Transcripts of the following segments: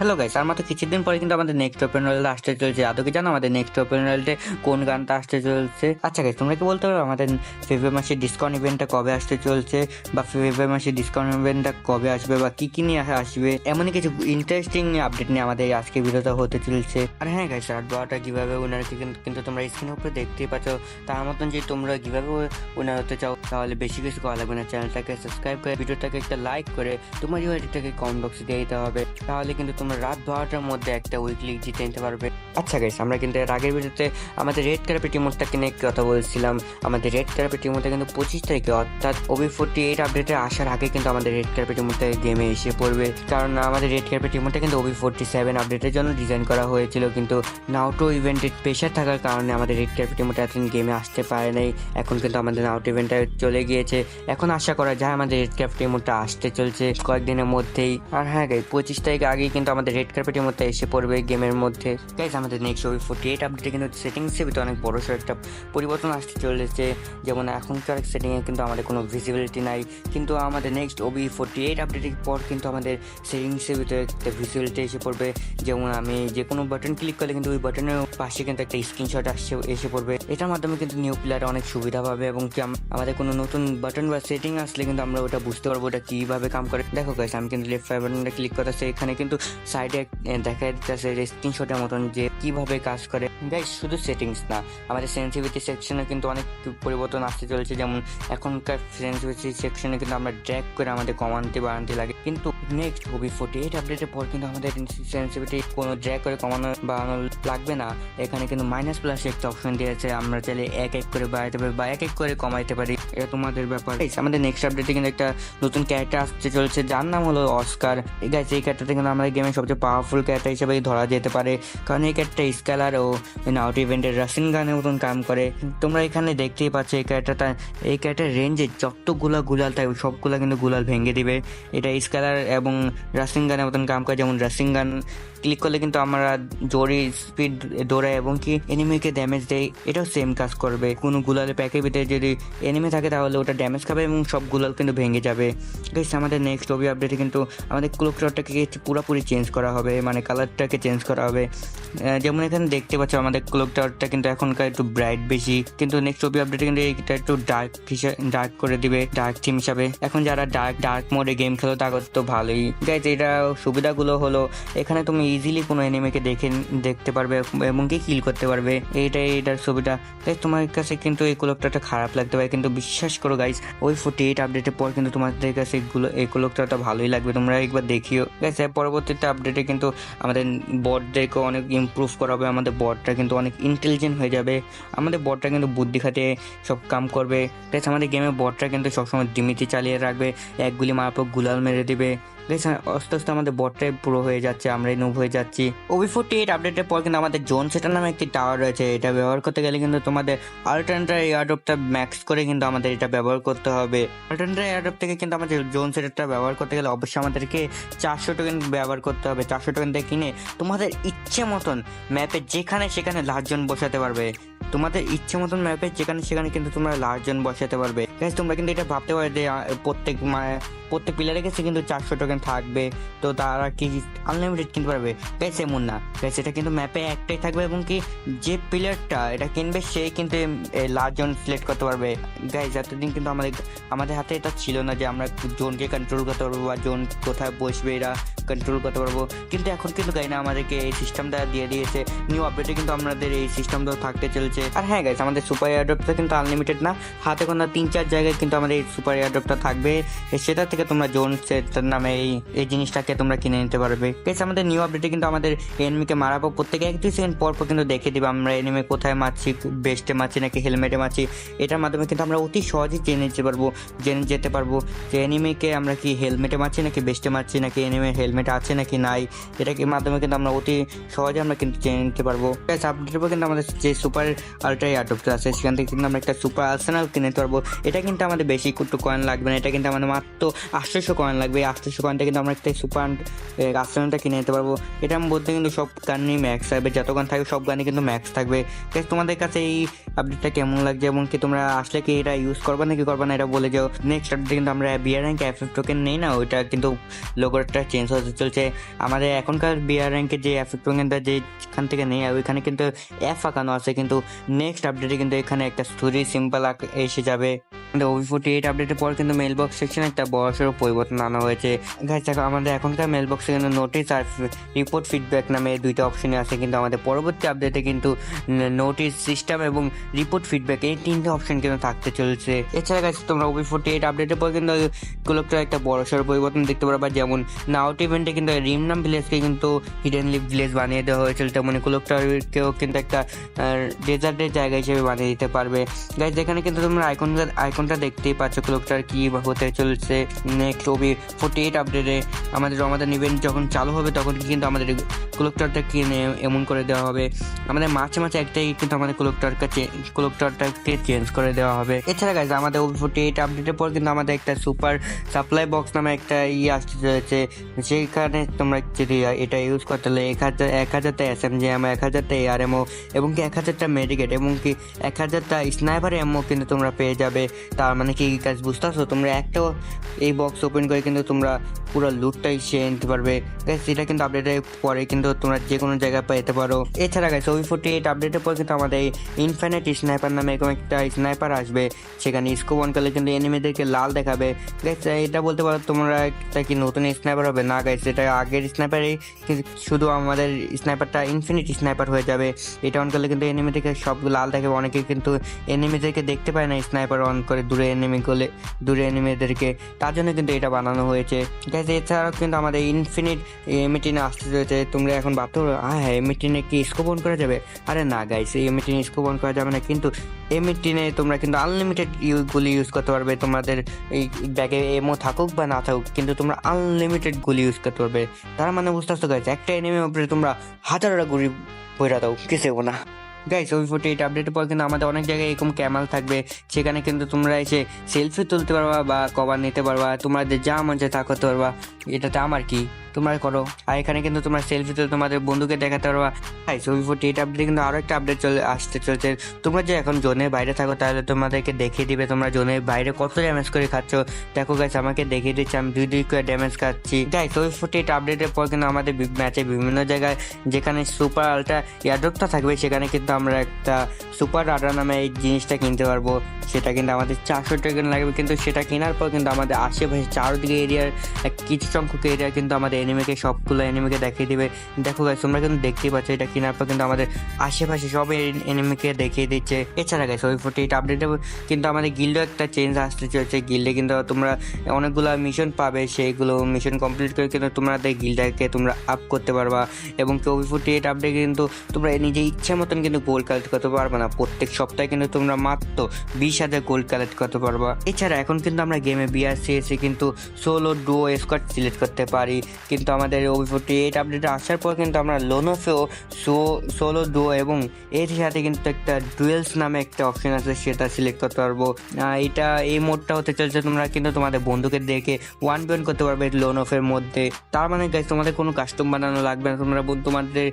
Hello guys, আর মাত্র কিছুদিন পরে কিন্তু আমাদের নেক্সট ওপেন ওয়ার্ল্ড আসতে চলছে। আদৌ কি জানো আমাদের নেক্সট ওপেন ওয়ার্ল্ডে কোন গানটা আসতে চলছে? আচ্ছা গাইস, তোমরা কি বলতে পারো আমাদের ফেব্রুয়ারি মাসের ডিসকাউন্ট ইভেন্টটা কবে আসতে চলছে, বা ফেব্রুয়ারি মাসের ডিসকাউন্ট ইভেন্টটা কবে আসবে, বা কি কি নিয়ে আসবে? এমনই কিছু ইন্টারেস্টিং আপডেট নিয়ে আমাদের আজকে ভিডিওটা হতে চলছে। আর হ্যাঁ গাইস, আর দোয়াটা কিভাবে উনার কিন্তু তোমরা স্ক্রিনের উপরে দেখতেই পাচ্ছ। তার মতন যে তোমরা কিভাবে উনার হতে চাও, তাহলে বেশি কিছু করা লাগবে না। চ্যানেলটাকে সাবস্ক্রাইব করে ভিডিওটাকে একটা লাইক করে তোমার ইউআইডিটাকে কমেন্ট বক্সে দিয়ে দিতে হবে। তাহলে কিন্তু তোমরা রাত 12টার মধ্যে একটা উইকলি জিতে নিতে পারবে। আচ্ছা গাইস, আমরা কিন্তু এর আগের ভিডিওতে আমাদের রেড কার্পেট ইমোটটাকে নিয়ে কথা বলছিলাম। আমাদের রেড কার্পেট ইমোটটা কিন্তু 25 তারিখে অর্থাৎ OB48 আপডেটে আসার আগে কিন্তু আমাদের রেড কার্পেট ইমোটটা গেমে এসে পড়বে। কারণ আমাদের রেড কার্পেট ইমোটটা কিন্তু OB47 আপডেটের জন্য ডিজাইন করা হয়েছিল, কিন্তু নাউটো ইভেন্টের প্রেশার থাকার কারণে আমাদের রেড কার্পেট ইমোটটা এতদিন গেমে আসতে পারে নাই। এখন কিন্তু আমাদের নাউটো ইভেন্টটা চলে গিয়েছে। এখন আশা করা যায় আমাদের রেড কার্পেট ইমোটটা আসতে চলছে কয়েকদিনের মধ্যেই। আর হ্যাঁ গাইস, 25 তারিখ আগেই কিন্তু আমাদের রেড কার্পেটের মধ্যে এসে পড়বে গেমের মধ্যে। গাইস, আমাদের নেক্সট OB48 আপডেটে কিন্তু সেটিংসে ভিতরে অনেক বড় সড় একটা পরিবর্তন আসতে চলেছে। যেমন এখনকার সেটিংয়ে কিন্তু আমাদের কোনো ভিজিবিলিটি নাই, কিন্তু আমাদের নেক্সট OB48 আপডেটের পর কিন্তু আমাদের সেটিংসের ভিতরে একটা ভিজিবিলিটি এসে পড়বে। যেমন আমি যে কোনো বাটন ক্লিক করলে কিন্তু ওই বাটনের পাশে কিন্তু একটা স্ক্রিনশট এসে পড়বে। এটার মাধ্যমে কিন্তু নিউ প্লেয়ার অনেক সুবিধা পাবে, এবং কি আমাদের কোনো নতুন বাটন বা সেটিং আসলে কিন্তু আমরা ওটা বুঝতে পারবো ওটা কিভাবে কাম করে। দেখো গাইস, আমি কিন্তু লেফট বাটনটা ক্লিক করতেছি, এখানে কিন্তু সাইডে দেখা যাচ্ছে স্ক্রিনশটের মতন যে কিভাবে কাজ করে। গাইস, শুধু সেটিংস না, আমাদের সেন্সিটিভিটি সেকশনে কিন্তু অনেক পরিবর্তন আসতে চলেছে। যেমন এখনকার সেন্সিটিভিটি সেকশনে কিন্তু আমরা ড্র্যাগ করে আমাদের কমাতে বাড়াতে লাগে, কিন্তু নেক্সট OB48 আপডেটের পর কিন্তু আমাদের সেন্সিটিভিটি কোনো ড্র্যাগ করে কমানো বাড়ানো লাগবে না। এখানে কিন্তু মাইনাস প্লাস একটা অপশন দিয়েছে, আমরা চাইলে এক এক করে বাড়াতে পারি বা এক এক করে কমাইতে পারি, এটা তোমাদের ব্যাপার। আমাদের নেক্সট আপডেটে কিন্তু একটা নতুন ক্যারেক্টার আসতে চলছে, যার নাম হলো অস্কার। গাইস, এই ক্যারেক্টারটা কিন্তু আমাদের গেমের সবচেয়ে পাওয়ারফুল ক্যারেক্টার হিসেবে ধরা যেতে পারে, কারণ এই ক্যারেক্টার স্কেলার ও নাউট ইভেন্টের রাশিন গানের মতন কাম করে। তোমরা এখানে দেখতেই পাচ্ছ এই ক্যারেক্টার রেঞ্জে যতগুলা গুলাল থাকে সবগুলা কিন্তু গুলাল ভেঙে দিবে। এটা স্কেলার এবং রাশিন গানের মতন কাম করে। যেমন রাশিন গান ক্লিক করলে কিন্তু আমরা জোরে স্পিড দৌড়াই এবং কি এনিমিকে ড্যামেজ দেয়, এটাও সেম কাজ করবে। কোনো গুলালের প্যাকের ভিতরে যদি এনিমি থাকে তাহলে ওটা ড্যামেজ খাবে এবং সব গুলাল কিন্তু ভেঙে যাবে। গাইস, আমাদের নেক্সট OB আপডেটে কিন্তু আমাদের ক্লোক টাওয়ারটাকে পুরোপুরি চেঞ্জ করা হবে, মানে কালারটাকে চেঞ্জ করা হবে। যেমন এখানে দেখতে পাচ্ছ আমাদের ক্লোক টাওয়ারটা কিন্তু এখনকার একটু ব্রাইট বেশি, কিন্তু নেক্সট OB আপডেটে কিন্তু এটা একটু ডার্ক করে দিবে, ডার্ক থিম হিসাবে। এখন যারা ডার্ক মোডে গেম খেলো তাদের তো ভালোই। গাইস, এটা সুবিধাগুলো হলো এখানে তুমি ইজিলি কোনো এনিমিকে দেখতে পারবে এবং কি কিল করতে পারবে, এটার সুবিধা। গাইস, তোমার কাছে কিন্তু এই ক্লোকটাটা খারাপ লাগতে পারে, কিন্তু বিশ্বাস করো গাইস, ওই 48 আপডেটের পর কিন্তু তোমাদের কাছে এই ক্লোকটাটা ভালোই লাগবে। তোমরা একবার দেখিও। গাইস, পরবর্তীতে আপডেটে কিন্তু আমাদের বটদেরকে অনেক ইমপ্রুভ করা হবে। আমাদের বটটা কিন্তু অনেক ইন্টেলিজেন্ট হয়ে যাবে। আমাদের বটটা কিন্তু বুদ্ধি খাটিয়ে সব কাম করবে। গাইস, আমাদের গেমে বটটা কিন্তু সবসময় ডিমিটি চালিয়ে রাখবে, এক গুলি মারার পর গুলাল মেরে দিবে। গাইস, আস্তে আস্তে আমাদের বটটাই পুরো হয়ে যাচ্ছে, আমরাই নুব হয়ে যাচ্ছি। OB48 আপডেটের পর কিন্তু আমাদের জোন সেটার নামে একটি টাওয়ার রয়েছে। এটা ব্যবহার করতে গেলে কিন্তু তোমাদের আল্টারনেটার এয়ারড্রপটা ম্যাক্স করে কিন্তু আমাদের এটা ব্যবহার করতে হবে। আল্টারনেটার এয়ারড্রপ থেকে কিন্তু আমাদের জোন সেটারটা ব্যবহার করতে গেলে অবশ্যই আমাদেরকে 400 টোকেন ব্যবহার করতে হবে। 400 টোকেন দিয়ে কিনে তোমাদের ইচ্ছে মতন ম্যাপে যেখানে সেখানে লাস্ট জোন বসাতে পারবে। তোমাদের ইচ্ছে মতন ম্যাপে যেখানে সেখানে কিন্তু তোমরা লাস্ট জোন বসাতে পারবে। গাইস, তোমরা কিন্তু এটা ভাবতে পারো যে প্রত্যেক প্লেয়ারের কাছে কিন্তু 400 টোকেন থাকবে, তো তারা কি আনলিমিটেড কিনতে পারবে? গাইস, এমন না। গাইস, এটা কিন্তু ম্যাপে একটাই থাকবে, এবং কি যে প্লেয়ারটা এটা কিনবে সেই কিন্তু লাস্ট জোন সিলেক্ট করতে পারবে। গাইস, এতদিন কিন্তু আমাদের হাতে এটা ছিল না যে আমরা জোনকে কন্ট্রোল করতে পারবো বা জোন কোথায় বসবে এরা কন্ট্রোল করতে পারবো, কিন্তু এখন কিন্তু গাইনা আমাদেরকে এই সিস্টেমটা দিয়ে দিয়েছে। নিউ আপডেটে কিন্তু আমাদের এই সিস্টেমটা থাকতে চলছে। আর হ্যাঁ গাইস, আমাদের সুপার এয়ারড্রপটা কিন্তু আনলিমিটেড না, হাতে কোনো 3-4 জায়গায় কিন্তু আমাদের এই সুপার এয়ারড্রপটা থাকবে। সেটা থেকে তোমরা জোন সেটার নামে এই জিনিসটাকে তোমরা কিনে নিতে পারবে। গাইস, আমাদের নিউ আপডেটে কিন্তু আমাদের এনিমিকে মারার পর প্রত্যেকে 1-2 সেকেন্ড পর কিন্তু দেখে দিবে আমরা এনিমি কোথায় মারছি, বেস্টে মারছি নাকি হেলমেটে মারছি। এটার মাধ্যমে কিন্তু আমরা অতি সহজেই জেনে যেতে পারবো যে এনিমিকে আমরা কি হেলমেটে মারছি নাকি বেস্টে মারছি, নাকি এনিমির হেলমেট আছে নাকি নাই। এটাকে মাধ্যমে কিন্তু আমরা অতি সহজে আমরা কিন্তু জেনে নিতে পারবো। গাইস, আপডেটের পর কিন্তু আমাদের যে সুপার আল্ট্রা এয়ারড্রপটা আছে সেখান থেকে কিন্তু আমরা একটা সুপার আর্সেনাল কিনে নিতে পারবো। এটা কিন্তু আমাদের বেশি একটু কয়েন লাগবে না, এটা কিন্তু আমাদের মাত্র 800 কয়েন লাগবে। 800 কয়েনটা কিন্তু আমরা একটা সুপার আর্সেনালটা কিনে নিতে পারবো। এটা আমি বলতে কিন্তু সব গানই ম্যাক্স থাকবে, যত গান থাকবে সব গানই কিন্তু ম্যাক্স থাকবে। গাইস, তোমাদের কাছে এই আপডেটটা কেমন লাগছে এবং কি তোমরা আসলে কি এটা ইউজ করবা নাকি করবা না এটা বলে যাও। নেক্সট আপডেটে কিন্তু আমরা বিয়ার র্যাঙ্ক FF টোকেন নেই না, ওইটা কিন্তু লোগোটা চেঞ্জ হয়ে হতে চলছে। আমাদের এখনকার বিআর র্যাঙ্কের যে এফেক্ট পয়েন্টটা যেখান থেকে নেই ওইখানে কিন্তু এফ আঁকানো আছে, কিন্তু নেক্সট আপডেটে কিন্তু এখানে একটা স্টোরি সিম্পল এসে যাবে। OB48 আপডেটের পর কিন্তু মেল বক্স সেকশনে একটা বড়সড় পরিবর্তন আনা হয়েছে। গাইস দেখো, আমাদের এখনকার মেল বক্সে কিন্তু নোটিস আর রিপোর্ট ফিডব্যাক নামে দুইটা অপশনে আছে, কিন্তু আমাদের পরবর্তী আপডেটে কিন্তু নোটিস সিস্টেম এবং রিপোর্ট ফিডব্যাক এই তিনটে অপশন কিন্তু থাকতে চলছে। এছাড়া গাইস তোমরা OB48 আপডেটের পর কিন্তু কুলকটার একটা বড়সড় পরিবর্তন দেখতে পারবা, যেমন নাউট ইভেন্টে কিন্তু রিমনাম ভিলেজকে কিন্তু হিডেন লিভ ভিলেজ বানিয়ে দেওয়া হয়েছিল, তেমনি কুলকটারকেও কিন্তু একটা ডেজার্টের জায়গা হিসেবে বানিয়ে দিতে পারবে। গাইস যেখানে কিন্তু তোমরা আইকনটা দেখতেই পাচ্ছ কুলকটার কি হতে চলছে। নেক্সট OB48 আপডেটে আমাদের ইভেন্ট যখন চালু হবে তখন কিন্তু আমাদের কুলকটারটা কিনে এমন করে দেওয়া হবে, আমাদের মাঝে মাঝে একটাই কিন্তু আমাদের কুলকটারটাকে চেঞ্জ করে দেওয়া হবে। এছাড়া গাইস আমাদের OB48 আপডেটের পর কিন্তু আমাদের একটা সুপার সাপ্লাই বক্স নামে একটা আসতে চলেছে, সেইখানে তোমরা যদি এটা ইউজ করতে হলে 1000টা SMG এমও, 1000টা ARMO এবং কি 1000টা মেডিকেট এবং কি 1000টা স্নাইপার এমও কিন্তু তোমরা পেয়ে যাবে। তার মানে কি গাইস বুঝতে পারছো, তোমরা একটাও এই বক্স ওপেন করে কিন্তু তোমরা পুরো লুটটাই শেয়ার নিতে পারবে। গাইস এটা কিন্তু আপডেটের পরে কিন্তু তোমরা যে কোনো জায়গায় পেতে পারো। এছাড়া গাইস OB48 আপডেটের পর কিন্তু আমাদের ইনফিনিট স্নাইপার নামে এরকম একটা স্নাইপার আসবে, সেখানে স্কোপ অন করলে কিন্তু এনিমিদেরকে লাল দেখাবে। গাইস এটা বলতে পারো তোমরা একটা কি নতুন স্নাইপার হবে না গাইস, এটা আগের স্নাইপারই, শুধু আমাদের স্নাইপারটা ইনফিনিট স্নাইপার হয়ে যাবে। এটা অন করলে কিন্তু এনিমিদেরকে সব লাল দেখাবে, অনেকে কিন্তু এনিমিদেরকে দেখতে পায় না স্নাইপার অন করে দূরে এনিমিদেরকে, তার জন্য কিন্তু এটা বানানো হয়েছে। গাইস এছাড়াও কিন্তু আমাদের ইনফিনিট এমিটিনে আসতে চলেছে। তোমরা এখন ভাবতে পারো হ্যাঁ এমিটিনে কি স্কোপ অন করা যাবে, আরে না গাইস এই এমিটিনে স্কোপ অন করা যাবে না, কিন্তু এমিটিনে তোমরা কিন্তু আনলিমিটেড গুলি ইউজ করতে পারবে, তোমাদের এই ব্যাগে এমও থাকুক বা না থাকুক কিন্তু তোমরা আনলিমিটেড গুলি ইউজ করতে পারবে। তার মানে বুঝতে পারছো গাইস, একটা এনিমির উপরে তোমরা হাজারটা গুলি বইরা দাও কিছু না। গাইস OB48 আপডেটের পর কিন্তু আমাদের অনেক জায়গায় এরকম ক্যামেল থাকবে, সেখানে কিন্তু তোমরা এসে সেলফি তুলতে পারবা বা কভার নিতে পারবা, তোমাদের যা মন চায় তা করতে পারবা, এটাতে আমার কি, তোমরা করো। আর এখানে কিন্তু তোমরা সেলফি তুলে তোমাদের বন্ধুকে দেখাতে পারবা। গাইস OB48 আপডেটে কিন্তু আরো একটা আপডেট আসতে চলছে। তোমরা যে এখন জোনের বাইরে থাকো তাহলে তোমাদেরকে দেখিয়ে দিবে তোমরা জোনের বাইরে কত ড্যামেজ করে খাচ্ছ। দেখো গাইস আমাকে দেখিয়ে দিচ্ছে আমি 2 করে ড্যামেজ খাচ্ছি। গাইস OB48 আপডেটের পর কিন্তু আমাদের ম্যাচে বিভিন্ন জায়গায় যেখানে সুপার আলট্রা এয়ারড্রপটা থাকবে সেখানে কিন্তু আমরা একটা সুপার রাডার নামে এই জিনিসটা কিনতে পারবো, সেটা কিন্তু আমাদের 400 টাকা লাগবে, কিন্তু সেটা কেনার পর কিন্তু আমাদের আশেপাশে চারদিকে এরিয়ার কিছু সংখ্যক এরিয়া কিন্তু আমাদের এনিমিকে সবগুলো এনিমিকে দেখিয়ে দিবে। দেখো গাইস তোমরা কিন্তু দেখতেই পাচ্ছ এটা কেনার পর কিন্তু আমাদের আশেপাশে সব এনিমিকে দেখিয়ে দিচ্ছে। এছাড়া গাইস OB48 আপডেটে কিন্তু আমাদের গিল্ডে একটা চেঞ্জ আসতে চলেছে। গিল্ডে কিন্তু তোমরা অনেকগুলো মিশন পাবে, সেইগুলো মিশন কমপ্লিট করে কিন্তু তোমাদের গিল্ডটাকে তোমরা আপ করতে পারবা। এবং OB48 আপডেটে কিন্তু তোমরা নিজে ইচ্ছা মতন কিন্তু গোল্ড কালেক্ট করতে পারবা না, প্রত্যেক সপ্তাহে কিন্তু তোমরা মাত্র 20,000 গোল্ড কালেক্ট করতে পারবা। এছাড়া এখন কিন্তু আমরা গেমে BRCSে কিন্তু সোলো ডুও স্কোয়াড সিলেক্ট করতে পারি, কিন্তু আমাদের OB48 আপডেটে আসার পর কিন্তু আমরা লোনোফেও সোলো ডুও এবং এর সাথে কিন্তু একটা ডুয়েলস নামে একটা অপশন আছে সেটা সিলেক্ট করতে পারবো। এটা এই মোডটা হতে চলছে, তোমরা কিন্তু তোমাদের বন্ধুকে দেখে 1v1 করতে পারবে লোনোফের মধ্যে। তার মানে গাইস তোমাদের কোনো কাস্টম বানানো লাগবে না, তোমরা তোমাদের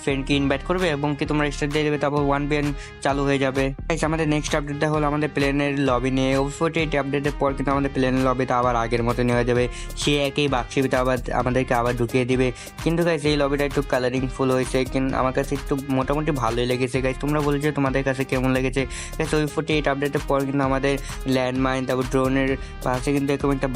ফ্রেন্ডকে ইনভাইট করবে এবং কি তোমরা স্টার্ট দিয়ে দেবে, তারপর 1v1 চালু হয়ে যাবে। গাইস আমাদের নেক্সট আপডেটটা হলো আমাদের প্লেনের লবি নিয়ে। OB48 আপডেটের পর কিন্তু আমাদের প্লেনের লবিটা আবার আগের মতো হয়ে যাবে, সে একই বাক্সিবিটা আবার আমাদেরকে আবার ঢুকিয়ে দিবে। কিন্তু গাইস এই লবিটা একটু কালারিং ফুল হয়েছে, কিন্তু আমার কাছে একটু মোটামুটি ভালোই লেগেছে। গাইস তোমরা বলছো তোমাদের কাছে কেমন লেগেছে। গাইস OB48 আপডেটের পর কিন্তু আমাদের ল্যান্ডমাইন তারপর ড্রোনের পাশে কিন্তু এরকম একটা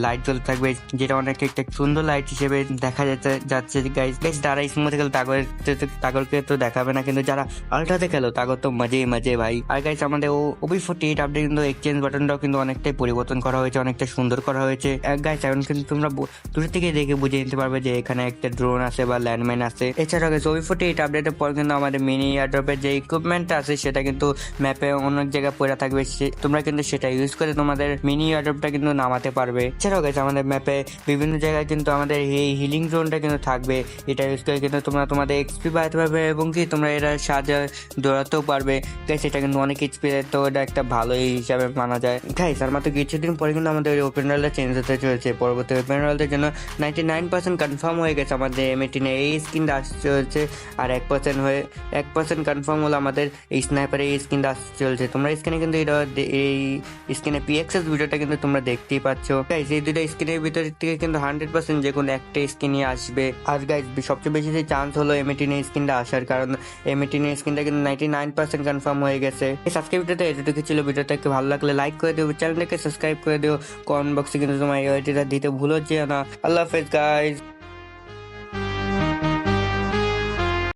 লাইট জ্বলতে থাকবে, যেটা অনেক একটা সুন্দর লাইট হিসেবে দেখা যাচ্ছে। গাইস যারা স্মুথে খেলো তাগরকে তো দেখাবে না, কিন্তু যারা আলট্রাতে খেলো তাগর তো মজে ভাই। আর গাইস আমাদের OB48 আপডেট কিন্তু এক্সচেঞ্জ বাটনটাও কিন্তু অনেকটাই পরিবর্তন করা হয়েছে, অনেকটা সুন্দর করা হয়েছে। গাইস এখন কিন্তু তোমরা দূর থেকে দেখে বুঝে নিতে পারবে যে এখানে একটা ড্রোন আছে বা ল্যান্ডমাইন আছে। এছাড়া গাইস OB48 আপডেটের পর কিন্তু আমাদের মিনি এয়ারড্রপের যে ইকুইপমেন্টটা আছে সেটা কিন্তু ম্যাপে অনেক জায়গায় পড়ে থাকবে, তোমরা কিন্তু সেটা ইউজ করে তোমাদের মিনি এয়ারড্রপটা কিন্তু নামাতে পারবে। এছাড়াও গাইস আমাদের ম্যাপে বিভিন্ন জায়গায় কিন্তু আমাদের এই হিলিং জোনটা কিন্তু থাকবে, এটা ইউজ করে কিন্তু তোমরা তোমাদের XP বাড়াতে পারবে এবং কি তোমরা এরা সাহায্যে দৌড়াতেও পারবে। গাইস এটা কিন্তু অনেক XP তো এটা একটা ভালো হিসাবে মানা যায়। গাইস আর মাত্র কিছুদিন পরে কিন্তু আমাদের ওপেন ওয়ার্ল্ডটা চেঞ্জ হতে চলেছে, পরবর্তী ওপেন ওয়ার্ল্ডের জন্য 99 99% কনফার্ম হয়ে গেছে আমাদের M18 এই স্কিনটা আসতে চলছে, আর 1% কনফার্ম হলো আমাদের এই স্নাইপারের এই স্কিনটা আসতে চলছে। তোমরা স্কিনে কিন্তু এই স্কিনে PXS ভিডিওটা কিন্তু তোমরা দেখতেই পাচ্ছ। গাইস এই দুটো স্কিনের ভিতর থেকে কিন্তু 100% যে কোনো একটা স্কিনই আসবে। আর গাইস সবচেয়ে বেশি চান্স হলো M18 স্কিনটা আসার, কারণ M18 স্কিনটা কিন্তু 99% কনফার্ম হয়ে গেছে। এই সাবস্ক্রাইবটা এতটুকু ছিল, ভিডিওটা একটু ভালো লাগলে লাইক করে দিও, চ্যানেলটাকে সাবস্ক্রাইব করে দিও, কমেন্ট বক্সে কিন্তু তোমার এই আইডিটা দিতে ভুলো যেও না। আল্লাহ হাফেজ গাইস।